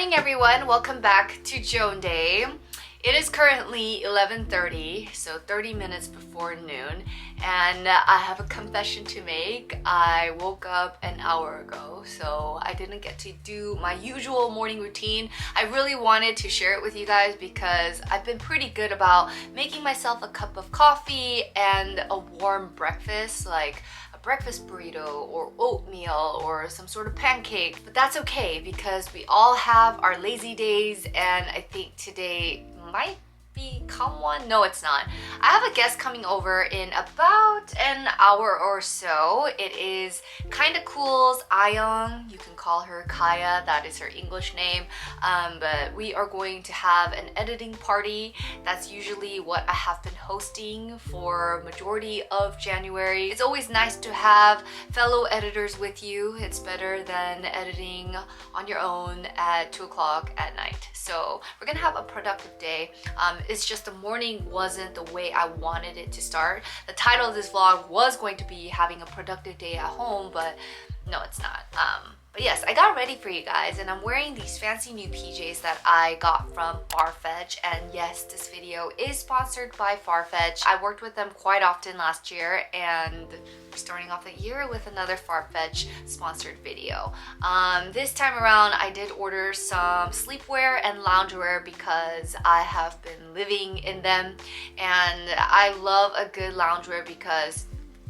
morning everyone, welcome back to Joan Day. It is currently 11:30, so 30 minutes before noon, and I have a confession to make. I woke up an hour ago, so I didn't get to do my usual morning routine. I really wanted to share it with you guys because I've been pretty good about making myself a cup of coffee and a warm breakfast, like a breakfast burrito or oatmeal or some sort of pancake. But that's okay because we all have our lazy days, and I think today might become one. No, it's not. I have a guest coming over in about an hour or so. It is Kinda Cool's ahyoung. You can call her Kaya, that is her English name. But we are going to have an editing party. That's usually what I have been hosting for majority of January. It's always nice to have fellow editors with you. It's better than editing on your own at 2 o'clock at night. So we're gonna have a productive day. It's just the morning wasn't the way I wanted it to start. The title of this vlog was going to be having a productive day at home, but no, it's not. But yes, I got ready for you guys, and I'm wearing these fancy new PJs that I got from Farfetch. And yes, this video is sponsored by Farfetch. I worked with them quite often last year, and we're starting off the year with another Farfetch sponsored video. This time around, I did order some sleepwear and loungewear because I have been living in them, and I love a good loungewear because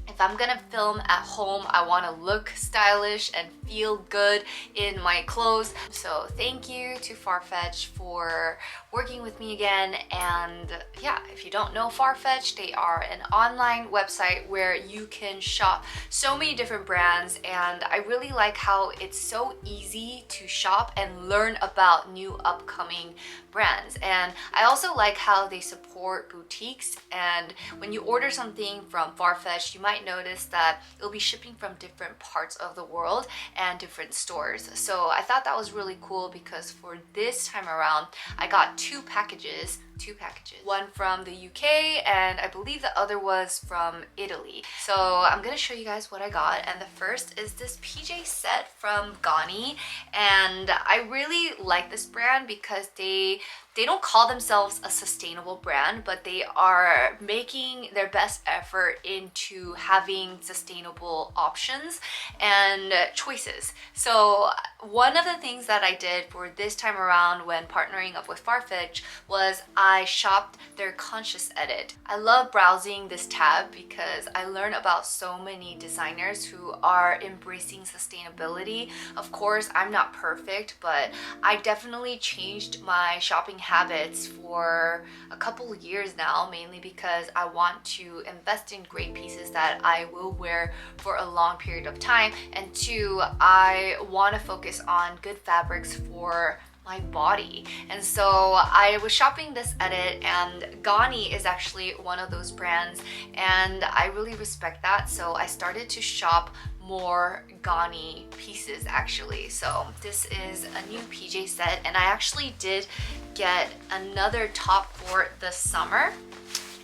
if I'm gonna film at home, I want to look stylish and feel good in my clothes. So thank you to Farfetch for working with me again. And yeah, if you don't know Farfetch, they are an online website where you can shop so many different brands, and I really like how it's so easy to shop and learn about new upcoming brands. And I also like how they support boutiques, and when you order something from Farfetch, you might notice that it'll be shipping from different parts of the world and different stores. So I thought that was really cool because for this time around, I got two packages, one from the UK and I believe the other was from Italy. So I'm gonna show you guys what I got, and the first is this PJ set from Gani, and I really like this brand because they don't call themselves a sustainable brand, but they are making their best effort into having sustainable options and choices. So one of the things that I did for this time around when partnering up with Farfetch was I shopped their Conscious Edit. I love browsing this tab because I learn about so many designers who are embracing sustainability. Of course, I'm not perfect, but I definitely changed my shopping habits for a couple of years now, mainly because I want to invest in great pieces that I will wear for a long period of time, and two, I want to focus on good fabrics for my body. And so I was shopping this edit, and Gani is actually one of those brands, and I really respect that. So I started to shop more Gani pieces actually. So this is a new PJ set, and I actually did get another top for the summer,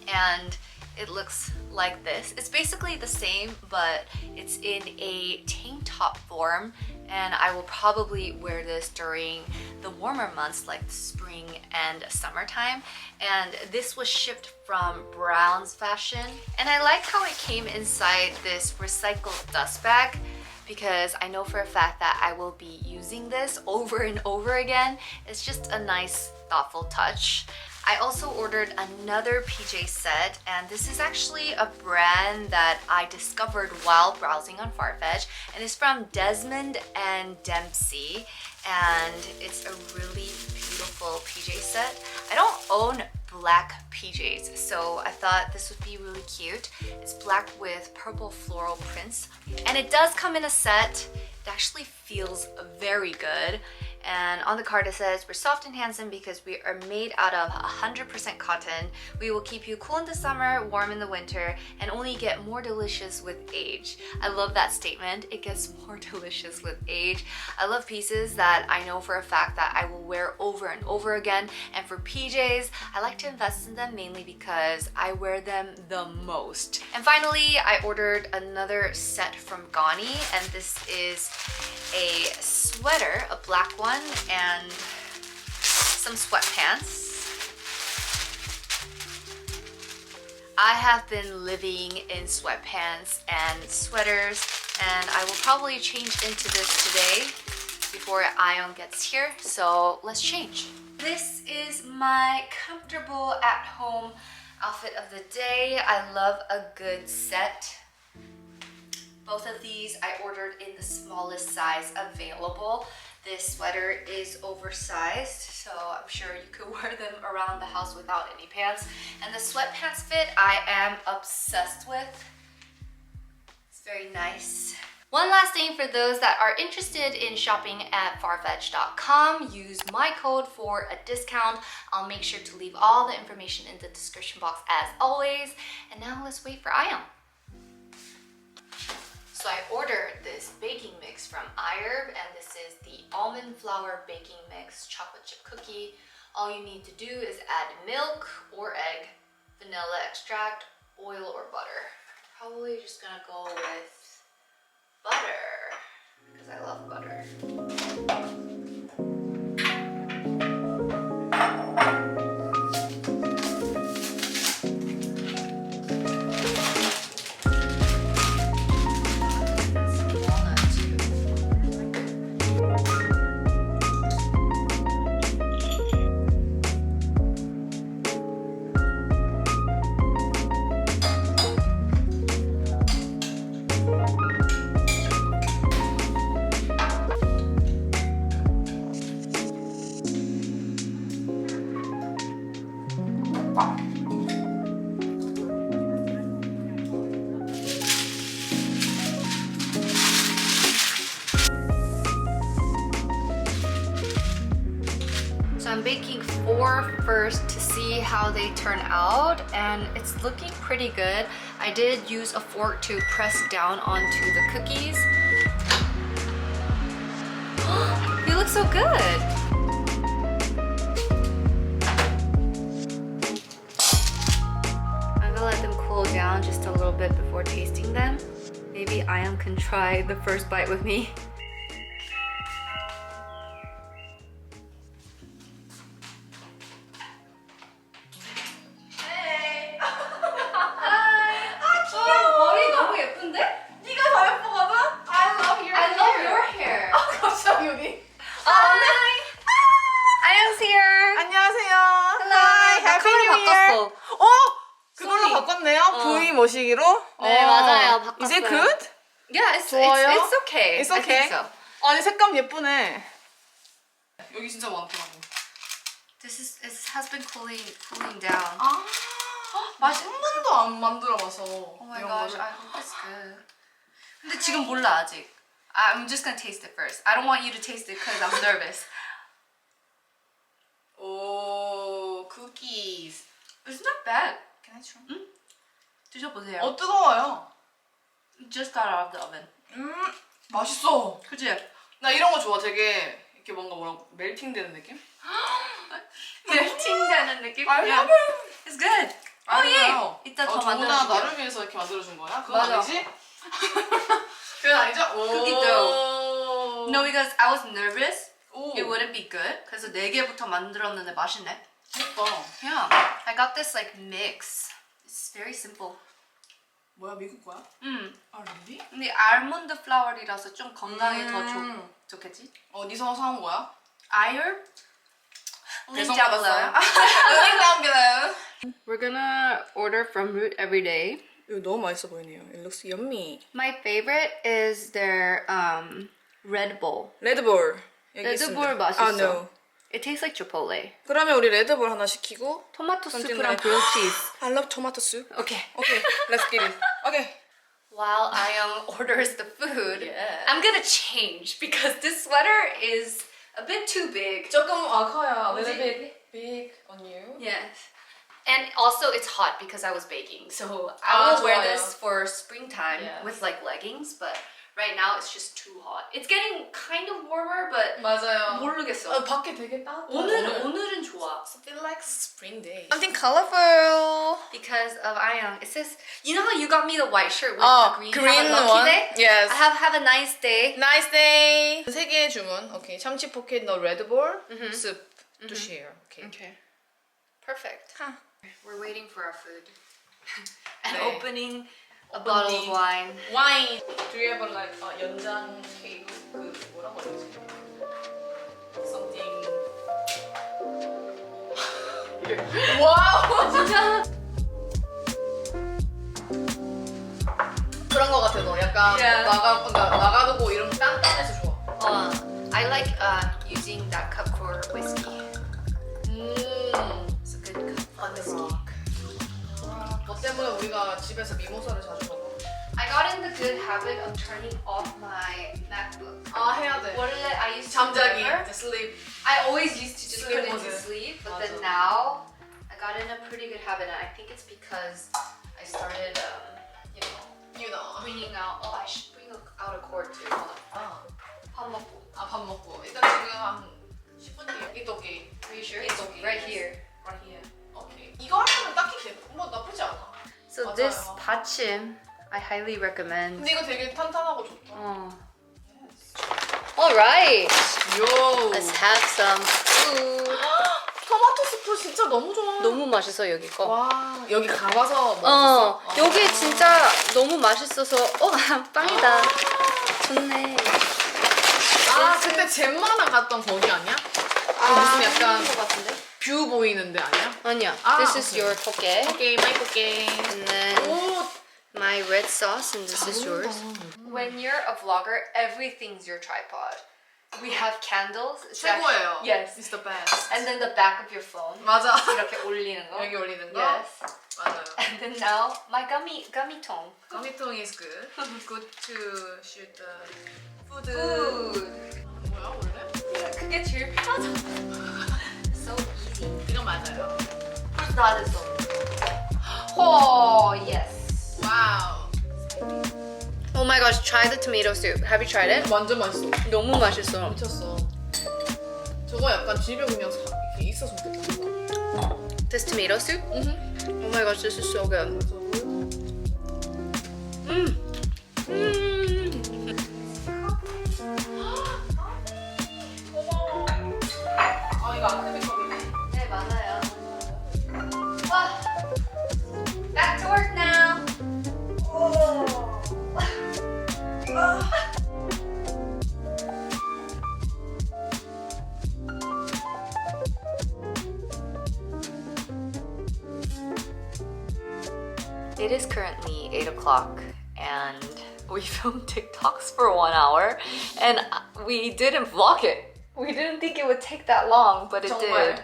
and it looks like this. It's basically the same, but it's in a tank top form, and I will probably wear this during the warmer months like spring and summertime. And this was shipped from Brown's Fashion, and I like how it came inside this recycled dust bag because I know for a fact that I will be using this over and over again. It's just a nice, thoughtful touch. I also ordered another PJ set, and this is actually a brand that I discovered while browsing on Farfetch, and it's from Desmond and Dempsey, and it's a really beautiful PJ set. I don't own black PJs, so I thought this would be really cute. It's black with purple floral prints, and it does come in a set. It actually feels very good. And on the card it says, "We're soft and handsome because we are made out of 100% cotton. We will keep you cool in the summer, warm in the winter, and only get more delicious with age." I love that statement. It gets more delicious with age. I love pieces that I know for a fact that I will wear over and over again. And for PJs, I like to invest in them mainly because I wear them the most. And finally, I ordered another set from Gani, and this is a sweater, a black one, and some sweatpants. I have been living in sweatpants and sweaters, and I will probably change into this today before ahyoung gets here, so let's change. This is my comfortable at-home outfit of the day. I love a good set. Both of these I ordered in the smallest size available. This sweater is oversized, so I'm sure you could wear them around the house without any pants. And the sweatpants fit I am obsessed with. It's very nice. One last thing for those that are interested in shopping at farfetch.com, use my code for a discount. I'll make sure to leave all the information in the description box as always. And now let's wait for ahyoung. So I ordered this baking mix from ahyoung, and this is the almond flour baking mix chocolate chip cookie. All you need to do is add milk or egg, vanilla extract, oil or butter. Probably just gonna go with butter because I love butter. So I'm baking 4 first to see how they turn out, and it's looking pretty good. I did use a fork to press down onto the cookies. They look so good! I'm gonna let them cool down just a little bit before tasting them. Maybe ahyoung can try the first bite with me. V 모시기로? 네, 맞아요. 바꿨어요. Is it good? Yeah, it's okay. It's okay? I think so. 아니 색감 예쁘네. 여기 진짜 많더라고. It has been cooling down. 아, 맛이 한 번도 안 만들어봐서. Oh my gosh, I hope it's good. 근데 지금 몰라 아직. I'm just gonna taste it first. I don't want you to taste it because I'm nervous. 오, cookies. It's not bad. Can I try? 드셔보세요. 뜨거워요. Just got out of the oven. 맛있어. 그치? 나 이런 거 좋아. 되게 이렇게 뭔가 멜팅 되는 느낌? 멜팅 되는 느낌? I love it. It's good. 예. 이따 더 정훈아 만들어줄게요. 나를 위해서 이렇게 만들어준 거야? 그건 맞아. 아니지? 그건 아니죠? cookie No, because I was nervous. 오. It wouldn't be good. 그래서 4개부터 만들었는데 맛있네. 예뻐. Yeah, I got this like mix. It's very simple. 뭐야 미국 거야? 아 really? 근데 알몬드 플라워이라서 좀 건강에 더 좋겠지? 어디서 사온 거야? ahyoung? Link 배송 down 받았어요? below. Link down below. We're gonna order from Root every day. 이거 너무 맛있어 보이네요. It looks yummy. My favorite is their Red Bull. 레드볼. 레드볼 맛있어. 아 no. It tastes like Chipotle. 그러면 우리 레드볼 하나 시키고 토마토 something 스프랑 like- grilled cheese. I love tomato soup. Okay. Okay, let's get it. Okay. While ahyoung orders the food, Yeah. I'm gonna change because this sweater is a bit too big. 조금 커요. Was Little it bit big on you. Yes. And also it's hot because I was baking. So I will wear 좋아요. this for springtime Yes. with like leggings, but Right now it's just too hot. It's getting kind of warmer, but 맞아요. 모르겠어. 밖에 되게 따뜻해. 오늘은 좋아. It feels like spring day. Something colorful. Because of ahyoung. It says, you know how you got me the white shirt with the green? green have a lucky one. day? Yes. Have a nice day. Nice day. 3개의 주문. 오케이. 참치 포켓 너 레드볼 soup to share. 오케이. Okay. Perfect. Huh. We're waiting for our food. And 네. opening a bottle of wine. Wine. Do you have like 연장 케이크 그 뭐라고 해야 되지? Something. 와우. 진짜? 그런 거 같아 너. 약간 Yeah. 나가두고 이런 딴딴해서 좋아. I like using that cup for whiskey. It's a good cup for whiskey. 너 때문에 우리가 집에서 미모사를 자주 먹어. I got in the good habit of turning off my MacBook. 해야 돼. 원래 I used to 잠자기, never. the sleep. I always used to just Sleep put it to mode. sleep, but 맞아. then now I got in a pretty good habit, and I think it's because I started, You know. bringing out. Oh, I should bring out a cord too. Hold on. 밥 먹고. 밥 먹고. 일단 지금 한 10분 뒤에 It's okay. Are you sure? It's okay. Right here. Right here. Okay. 이거 하면 딱히 뭐 나쁘지 않아. So 맞아요. this 받침 I highly recommend. 근데 이거 되게 탄탄하고 좋다. All right. 요. Let's have some food. 토마토 스프 진짜 너무 좋아. 너무 맛있어 여기 거. 와 여기 가봐서 먹었어. 여기 진짜 너무 맛있어서. 빵이다. 좋네. 그때 잼마나 갔던 거기 아니야? 무슨 약간 것 같은데? 뷰 보이는데 아니야? 아니야. This is okay. your poke. 오케이 마이 포켓. And then 오 my red sauce, and this is yours. 잘한다. When you're a vlogger, everything's your tripod. We have candles. It's 최고예요. actually- Yes. It's the best. And then the back of your phone. 맞아. 이렇게 올리는 거. 여기 올리는 거. Yes. 맞아요. And then now my gummy 통. 거미통 is good. Good to shoot the food. Food. 뭐야 원래? 그게 제일 편하잖아. So easy. 이거 맞아요. 벌써 다 됐어. Oh yes. 와우. Oh my gosh, try the tomato soup. Have you tried it? 완전 맛있어. 너무 맛있어. 미쳤어. 저거 약간 집에 그냥 이렇게 있었으면 좋겠다. This tomato soup? Oh my gosh, this is so good. 이거 아크릴컵이네. 네, 맞아요. Back to work now. It is currently 8 o'clock and we filmed TikToks for 1 hour and we didn't vlog it. We didn't think it would take that long, but it 정말. did.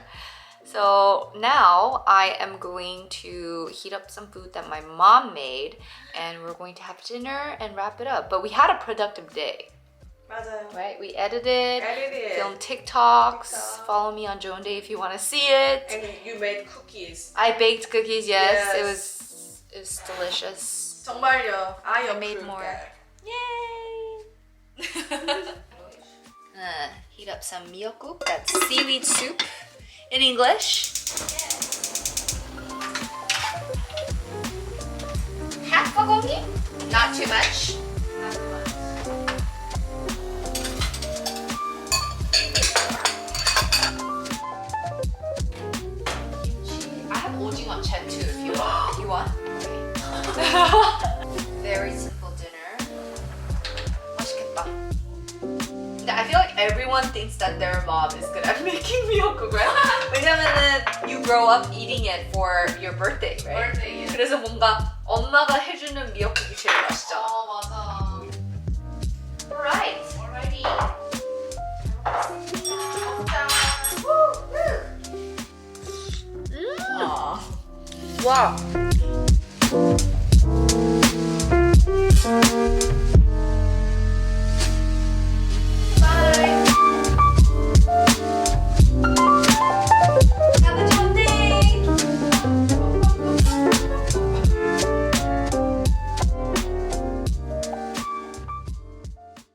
So now I am going to heat up some food that my mom made and we're going to have dinner and wrap it up. But we had a productive day, 맞아요. right? We edited, Edited. filmed TikToks. Follow me on Joanday if you want to see it. And you made cookies. I baked cookies, yes. Yes. It was delicious. 정말요. I made approve more. that. Yay! Heat up some miyoku, that's seaweed soup in English. Half bagongi, not too much. I have 오징어 chat too if you want. You want? Very simple dinner. 맛있겠다. 근데 I feel like everyone thinks that their mom is good at making 미역국, right? 왜냐면은 you grow up eating it for your birthday, right? Birthday, yeah. 그래서 뭔가 엄마가 해주는 미역국이 제일 맛있잖아. 맞아. Alright. Alrighty. Wow.